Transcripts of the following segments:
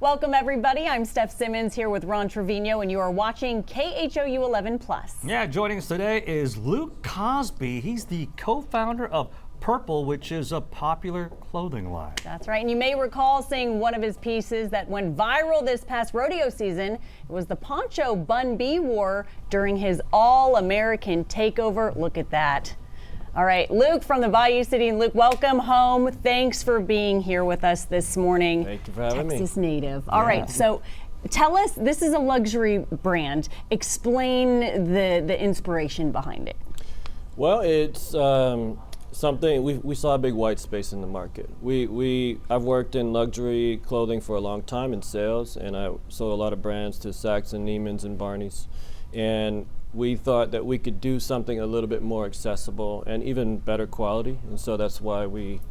Welcome everybody. I'm Steph Simmons here with Ron Treviño, and you are watching KHOU 11+. Yeah, joining us today is Luke Cosby. He's the co-founder of Purple, which is a popular clothing line. That's right, and you may recall seeing one of his pieces that went viral this past rodeo season. It was the Poncho Bun B War during his All-American takeover. Look at that. All right, Luke from the Bayou City. Luke, welcome home. Thanks for being here with us this morning. Thank you for having me. Texas native. All right, so tell us, this is a luxury brand. Explain the inspiration behind it. Well, it's something, we saw a big white space in the market. I've worked in luxury clothing for a long time in sales, and I sold a lot of brands to Saks and Neiman's and Barney's. And we thought that we could do something a little bit more accessible and even better quality. And so that's why we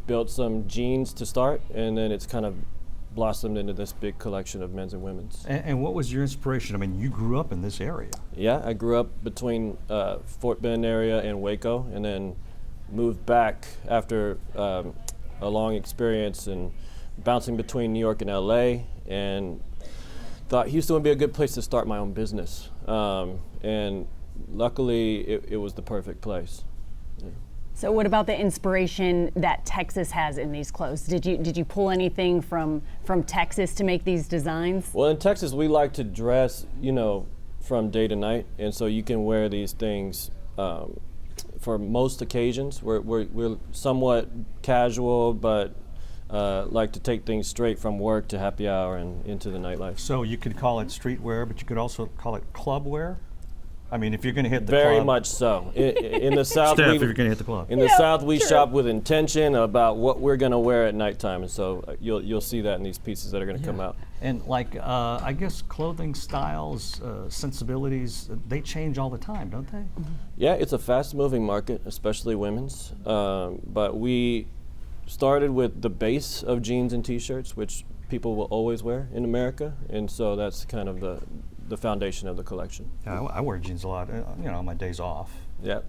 built some jeans to start, and then it's kind of blossomed into this big collection of men's and women's. And what was your inspiration? I mean, you grew up in this area. Yeah, I grew up between Fort Bend area and Waco, and then moved back after a long experience and bouncing between New York and LA, and thought Houston would be a good place to start my own business. And luckily, it was the perfect place. Yeah. So what about the inspiration that Texas has in these clothes? Did you pull anything from Texas to make these designs? Well, in Texas, we like to dress, from day to night, and so you can wear these things for most occasions. We're somewhat casual, but like to take things straight from work to happy hour and into the nightlife. So you could call it streetwear, but you could also call it club wear? I mean, if you're going to hit the Very club. much so. In the South, Steph, if you're going to hit the club. In the South, we shop with intention about what we're going to wear at nighttime, and so you'll see that in these pieces that are going to come out. And I guess clothing styles, sensibilities, they change all the time, don't they? Mm-hmm. Yeah, it's a fast-moving market, especially women's. But we started with the base of jeans and T-shirts, which people will always wear in America, and so that's kind of the foundation of the collection. Yeah, I wear jeans a lot, on my days off. Yeah.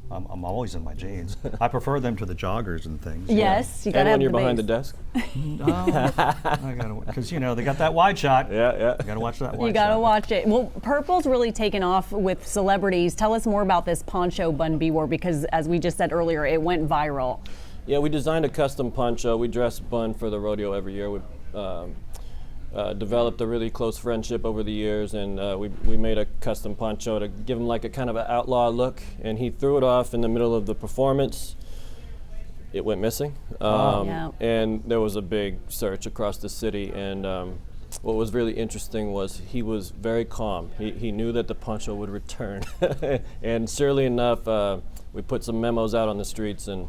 I'm always in my jeans. I prefer them to the joggers and things. Yes, you gotta and have when you're the behind base. the desk. I gotta, because they got that wide shot. Yeah. You gotta watch that wide shot. You gotta watch it. Well, Purple's really taken off with celebrities. Tell us more about this Poncho Bun B War, because as we just said earlier, it went viral. Yeah, we designed a custom poncho. We dress Bun for the rodeo every year. We developed a really close friendship over the years, and we made a custom poncho to give him like a kind of an outlaw look, and he threw it off in the middle of the performance. It went missing, and there was a big search across the city, and what was really interesting was he was very calm. He knew that the poncho would return, and surely enough, we put some memos out on the streets, and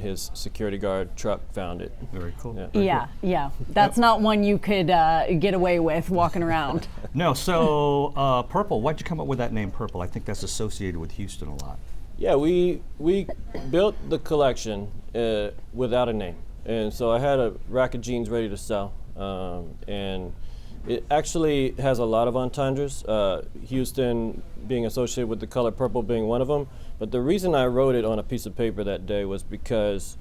his security guard truck found it. Very cool. Yeah. That's not one you could get away with walking around. No, so Purple, why'd you come up with that name Purple? I think that's associated with Houston a lot. Yeah, we built the collection without a name. And so I had a rack of jeans ready to sell. And it actually has a lot of entendres, Houston being associated with the color purple being one of them. But the reason I wrote it on a piece of paper that day was because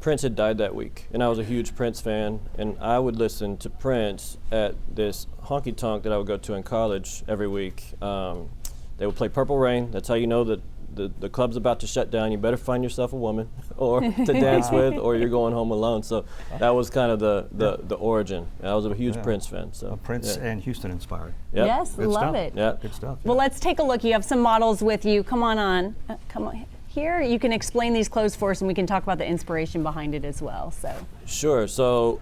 Prince had died that week, and I was a huge Prince fan, and I would listen to Prince at this honky-tonk that I would go to in college every week. They would play Purple Rain. That's how you know that the club's about to shut down. You better find yourself a woman or to dance with, or you're going home alone. So that was kind of the origin. I was a huge Prince fan. So Prince and Houston inspired. Yep. Yes, Good love stuff. it. Yeah. Good stuff. Well, let's take a look. You have some models with you. Come on. Come on. Here, you can explain these clothes for us, and we can talk about the inspiration behind it as well. So. Sure. So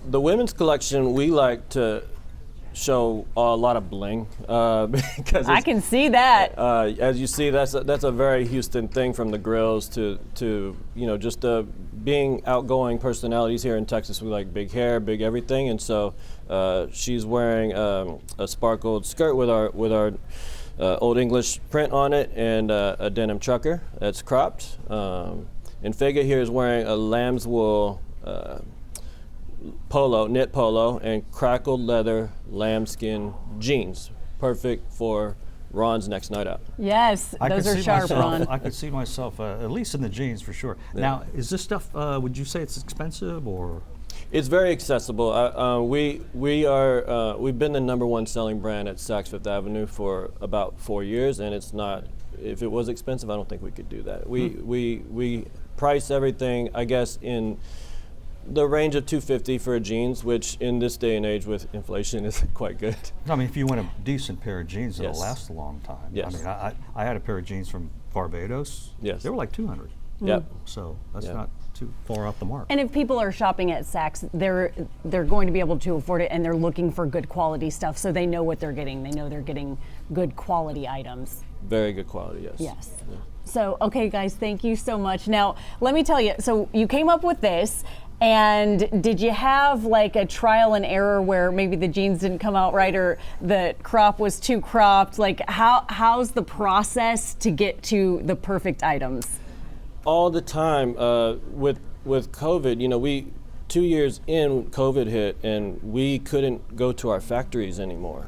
the women's collection, we like to show a lot of bling because I can see that. as you see, that's a very Houston thing, from the grills to just being outgoing personalities here in Texas. We like big hair, big everything, and so she's wearing a sparkled skirt with our Old English print on it, and a denim trucker that's cropped. And Fega here is wearing a lamb's wool knit polo, and crackled leather lambskin jeans, perfect for Ron's next night out. Yes, those are sharp, Ron. I could see myself, at least in the jeans for sure. Yeah. Now, is this stuff, would you say it's expensive or? It's very accessible. We've been the #1 selling brand at Saks Fifth Avenue for about 4 years, and it's not. If it was expensive, I don't think we could do that. We price everything, I guess, in the range of $250 for a jeans, which in this day and age with inflation is quite good. I mean, if you want a decent pair of jeans, it'll Yes. last a long time. Yes. I mean, I had a pair of jeans from Barbados. Yes. They were like 200. Yep. So that's Yeah. not too far off the mark. And if people are shopping at Saks, they're going to be able to afford it, and they're looking for good quality stuff, so they know what they're getting. They know they're getting good quality items. Very good quality, yes. Yes. So, okay, guys, thank you so much. Now, let me tell you, so you came up with this, and did you have like a trial and error where maybe the jeans didn't come out right or the crop was too cropped? Like, how's the process to get to the perfect items? All the time with COVID, 2 years in, COVID hit, and we couldn't go to our factories anymore.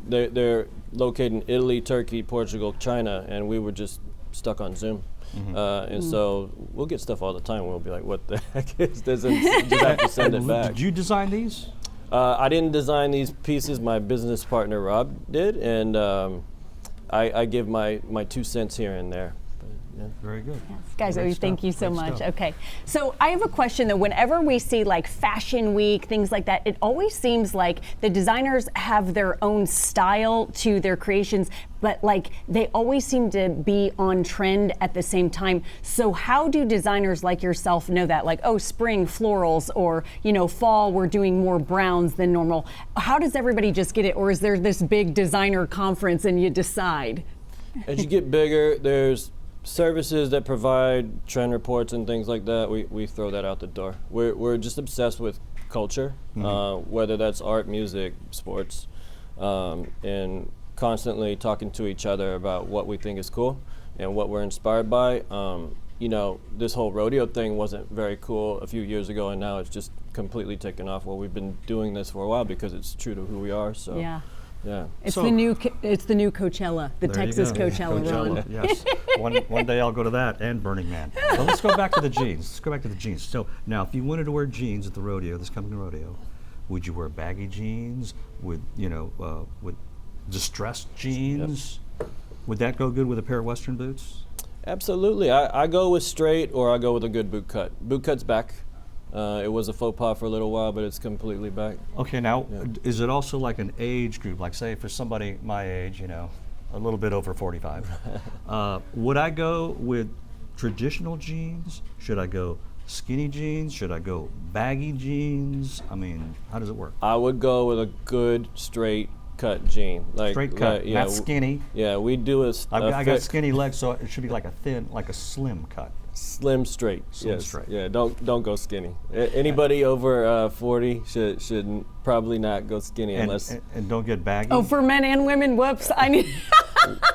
They're located in Italy, Turkey, Portugal, China, and we were just stuck on Zoom. And so we'll get stuff all the time. We'll be like, "What the heck is this?" And just have to send it back. Did you design these? I didn't design these pieces. My business partner Rob did, and I give my 2 cents here and there. Yeah. Very good. Guys, Great thank stuff, you so great much. stuff. Okay. So I have a question though. Whenever we see like Fashion Week, things like that, it always seems like the designers have their own style to their creations, but like they always seem to be on trend at the same time. So how do designers like yourself know that? Like, oh, spring florals, or fall we're doing more browns than normal. How does everybody just get it? Or is there this big designer conference and you decide? As you get bigger, there's services that provide trend reports and things like that. We throw that out the door. We're just obsessed with culture, whether that's art, music, sports, and constantly talking to each other about what we think is cool and what we're inspired by. This whole rodeo thing wasn't very cool a few years ago, and now it's just completely taken off. Well, we've been doing this for a while because it's true to who we are. So Yeah. yeah. It's So- the new Coachella, the There you Texas go. Coachella run. Yes. One day I'll go to that and Burning Man. Well, let's go back to the jeans. So now, if you wanted to wear jeans at the rodeo, this coming rodeo, would you wear baggy jeans with distressed jeans? Would that go good with a pair of Western boots? Absolutely. I go with straight, or I go with a good boot cut. Boot cut's back. It was a faux pas for a little while, but it's completely back. Okay, now, is it also like an age group? Like, say, for somebody my age, a little bit over 45, would I go with traditional jeans? Should I go skinny jeans? Should I go baggy jeans? I mean, how does it work? I would go with a good straight cut jean. Straight cut, not skinny. Yeah, we do I got skinny legs, so it should be like a slim cut. Slim straight. Slim yes. straight. Yeah, don't go skinny. Anybody over 40 should probably not go skinny unless And don't get baggy. Oh, for men and women, whoops. I need.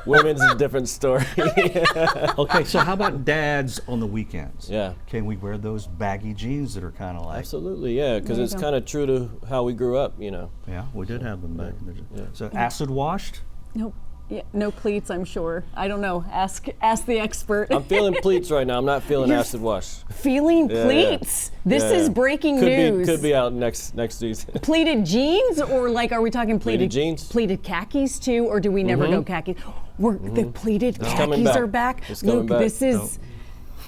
women's a different story. Okay, so how about dads on the weekends? Yeah. Can we wear those baggy jeans that are kind of like? Absolutely, yeah, because There you it's go. kind of true to how we grew up, Yeah, we did have them back. Yeah. So acid washed. Nope. Yeah, no pleats, I'm sure. I don't know. Ask the expert. I'm feeling pleats right now. I'm not feeling You're acid wash. Feeling Yeah, pleats. This Yeah. is breaking could news. Could be out next season. Pleated jeans, or like, are we talking Pleated jeans. pleated khakis too, or do we never go khakis? The pleated coming khakis back. are back. It's coming Luke, back. this is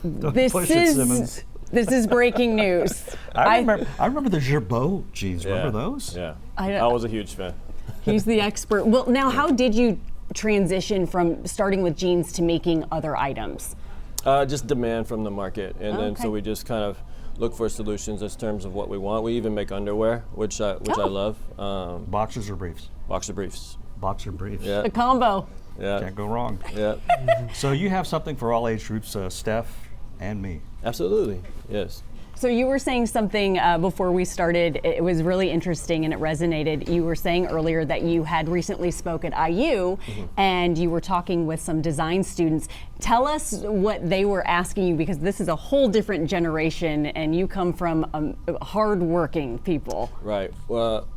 Don't this push it, Simmons. is this is breaking news. I remember the Girbaud jeans. Remember Yeah. those? Yeah, I- I was a huge fan. He's the expert. Well, now, how did you transition from starting with jeans to making other items? Just demand from the market, and then Okay. so we just kind of look for solutions in terms of what we want. We even make underwear, which I Oh. love. Boxers or briefs? Boxer briefs. Boxer briefs. Yeah, The combo. yeah, Can't go wrong. yeah. So you have something for all age groups, Steph and me. Absolutely, yes. So you were saying something before we started. It was really interesting and it resonated. You were saying earlier that you had recently spoke at IU and you were talking with some design students. Tell us what they were asking you, because this is a whole different generation and you come from hardworking people. Right. Well,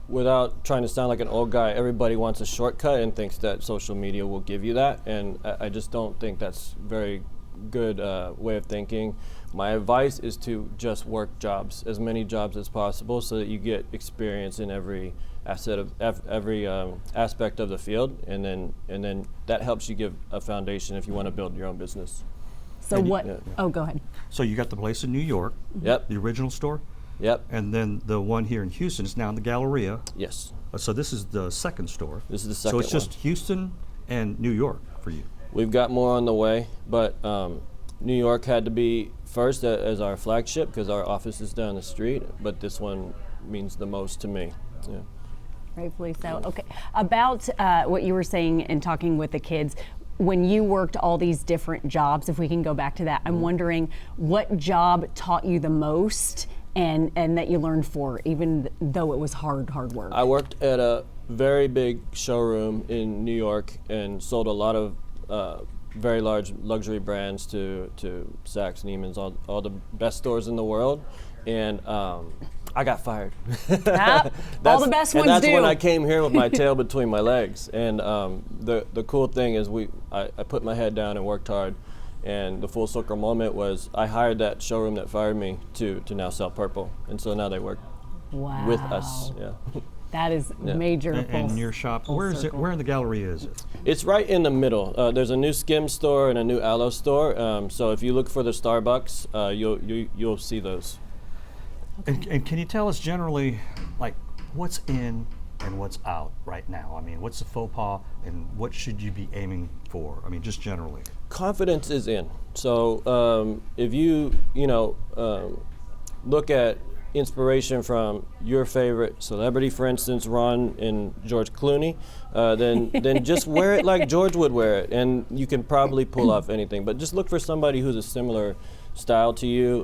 without trying to sound like an old guy, everybody wants a shortcut and thinks that social media will give you that, and I just don't think that's very good way of thinking. My advice is to just work jobs, as many jobs as possible, so that you get experience in every every aspect of the field, and then that helps you give a foundation if you want to build your own business. So what? Oh, go ahead. So you got the place in New York, Yep. the original store, Yep. and then the one here in Houston is now in the Galleria. Yes. So this is the second store. This is the So second it's just Houston and New York for you. We've got more on the way, but New York had to be first as our flagship because our office is down the street, but this one means the most to me. Yeah. Rightfully so. Okay. About what you were saying and talking with the kids, when you worked all these different jobs, if we can go back to that, I'm wondering what job taught you the most and that you learned for, even though it was hard work? I worked at a very big showroom in New York and sold a lot of very large luxury brands to Saks, Neiman's, all the best stores in the world, and I got fired. All the best ones and that's do. when I came here with my tail between my legs. And the cool thing is I put my head down and worked hard. And the full circle moment was I hired that showroom that fired me to now sell Purple. And so now they work with us. Yeah. That is major. And your shop, where is it? Where in the Galleria is it? It's right in the middle. There's a new Skim store and a new Aloe store. So if you look for the Starbucks, you'll see those. And can you tell us generally, like, what's in and what's out right now? I mean, what's the faux pas and what should you be aiming for? I mean, just generally. Confidence is in. So if you look at inspiration from your favorite celebrity, for instance, Ron and George Clooney, then just wear it like George would wear it, and you can probably pull off anything. But just look for somebody who's a similar style to you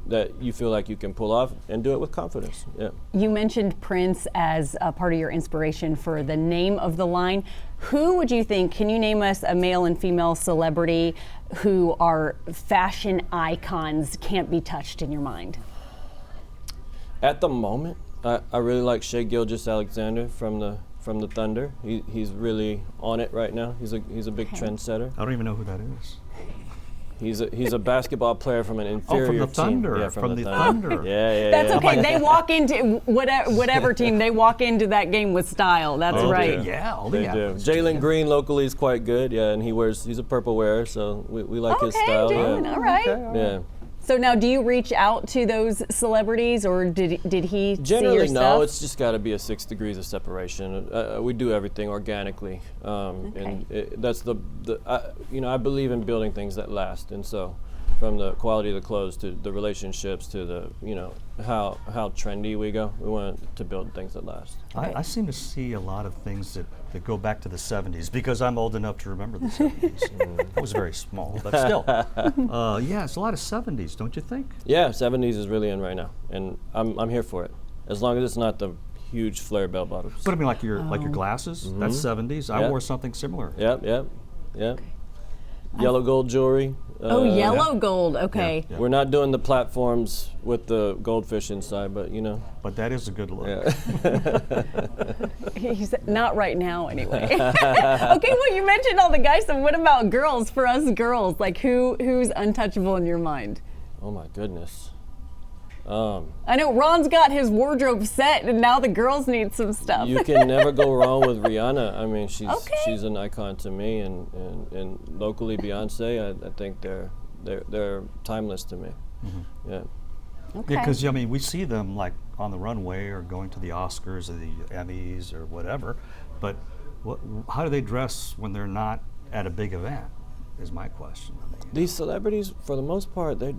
that you feel like you can pull off, and do it with confidence. Yeah. You mentioned Prince as a part of your inspiration for the name of the line. Who would you think, can you name us a male and female celebrity who are fashion icons, can't be touched in your mind? At the moment, I really like Shai Gilgeous-Alexander from the Thunder. He's really on it right now. He's a big trendsetter. I don't even know who that is. He's a basketball player from an inferior from the team. Thunder. Yeah, from the Thunder. Yeah. That's okay. They walk into whatever team, they walk into that game with style. That's right. Yeah, all They the do. athletes Jalen Green locally is quite good. Yeah, and he's a purple wearer, so we like his style. Dude, Yeah. all right. Yeah. So now, do you reach out to those celebrities, or did he Generally, see your stuff? no. It's just got to be a 6 degrees of separation. We do everything organically, and that's I believe in building things that last, and so from the quality of the clothes to the relationships to the how trendy we go, we want to build things that last. I seem to see a lot of things that go back to the 70s because I'm old enough to remember the 70s. I was very small, but still. Yeah, it's a lot of 70s, don't you think? Yeah, 70s is really in right now, and I'm here for it, as long as it's not the huge flare bell bottoms. But I mean, like your glasses, that's 70s. I wore something similar. Yep. Yellow gold jewelry. Yellow gold. Okay. Yeah. We're not doing the platforms with the goldfish inside, but But that is a good look. He said, not right now, anyway. Okay, well, you mentioned all the guys, so what about girls? For us girls, like who's untouchable in your mind? Oh my goodness. I know Ron's got his wardrobe set, and now the girls need some stuff. You can never go wrong with Rihanna. I mean, she's an icon to me, and locally Beyonce. I think they're timeless to me. Mm-hmm. Yeah. Okay. Yeah, because I mean, we see them like on the runway or going to the Oscars or the Emmys or whatever, but how do they dress when they're not at a big event? Is my question. I mean, these celebrities, for the most part, they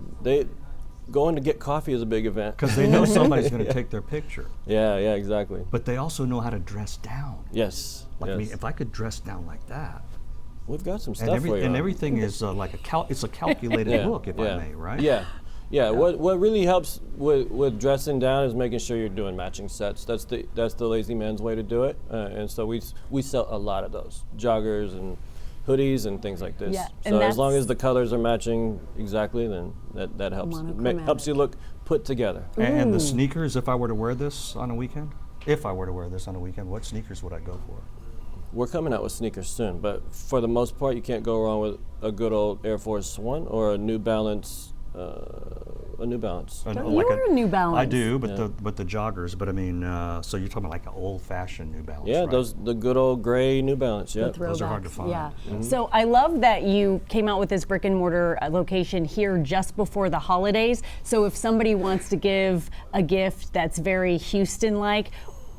going to get coffee is a big event because they know somebody's going to take their picture. Yeah, exactly. But they also know how to dress down. Yes. Like I mean, if I could dress down like that. We've got some stuff for you. And everything is like it's a calculated look, if I may, right? Yeah. What really helps with dressing down is making sure you're doing matching sets. That's the lazy man's way to do it. And so we sell a lot of those joggers and hoodies and things like this. Yeah, so as long as the colors are matching exactly, then that helps. Helps you look put together. And the sneakers, if I were to wear this on a weekend, what sneakers would I go for? we're coming out with sneakers soon, but for the most part, you can't go wrong with a good old Air Force One or a New Balance. A New Balance. You wear a New Balance. I do, but the joggers. But I mean, so you're talking like an old-fashioned New Balance. Yeah, right? the good old gray New Balance. Yeah, Those are hard to find. Yeah. So I love that you came out with this brick and mortar location here just before the holidays. So if somebody wants to give a gift that's very Houston-like,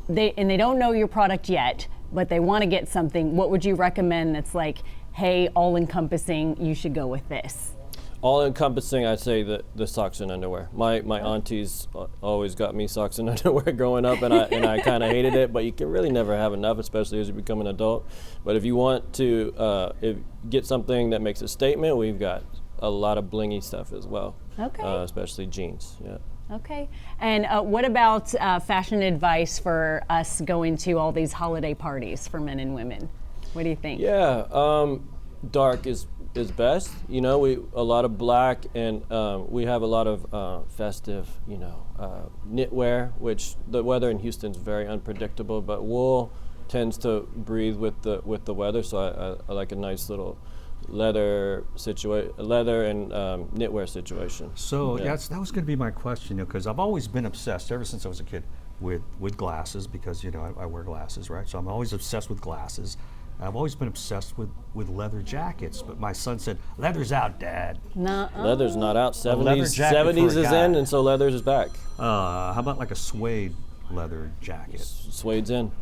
they don't know your product yet, but they want to get something, what would you recommend that's like, hey, all-encompassing, you should go with this? All-encompassing, I'd say the socks and underwear. My aunties always got me socks and underwear growing up, and I kind of hated it. But you can really never have enough, especially as you become an adult. But if you want to get something that makes a statement, we've got a lot of blingy stuff as well. Okay. Especially jeans. Yeah. Okay. And what about fashion advice for us going to all these holiday parties for men and women? What do you think? Yeah. Dark is best. You know, a lot of black, and we have a lot of festive, knitwear, which the weather in Houston's very unpredictable, but wool tends to breathe with the weather, so I like a nice little leather and knitwear situation. So that was going to be my question, because I've always been obsessed ever since I was a kid with glasses, because I wear glasses, right? So I'm always obsessed with glasses. I've always been obsessed with leather jackets, but my son said, "Leather's out, Dad." Nuh-uh. Leather's not out. leather 70s jacket 70s for a is guy. in, and so leather's is back. How about like a suede leather jacket? Suede's in.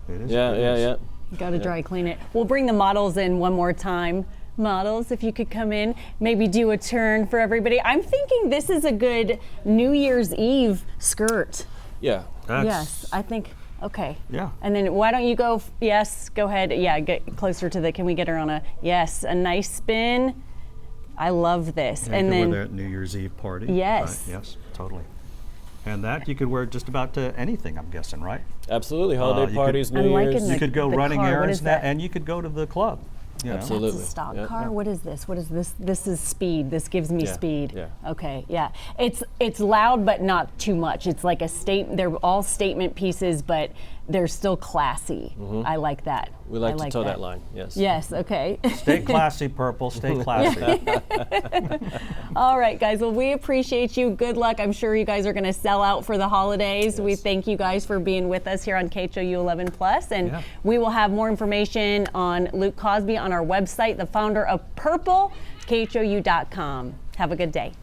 It is. Yeah. You got to dry clean it. We'll bring the models in one more time. Models, if you could come in, maybe do a turn for everybody. I'm thinking this is a good New Year's Eve skirt. Yeah. Yes, I think. Okay. Yeah. And then why don't you go? Yes, go ahead. Yeah, get closer to can we get her on a a nice spin? I love this. And and you then could wear that New Year's Eve party. Yes. Right? Yes, totally. And that you could wear just about to anything, I'm guessing, right? Absolutely. Holiday you parties, I'm New liking Year's. the- You could go running car, what errands is that? and you could go to the club. Absolutely. That's a stock Yeah. car. What is this? What is this? This is speed. This gives me Yeah, speed. yeah. Okay. Yeah. It's loud, but not too much. It's like a statement. They're all statement pieces, but they're still classy. I like that. We like I to toe that line. Yes. Yes. Okay. Stay classy, Purple. Stay classy. All right, guys. Well, we appreciate you. Good luck. I'm sure you guys are going to sell out for the holidays. We Yes. thank you guys for being with us here on KHOU 11 Plus, and Yeah. we will have more information on Luke Cosby on our website, the founder of Purple, KHOU.com. Have a good day.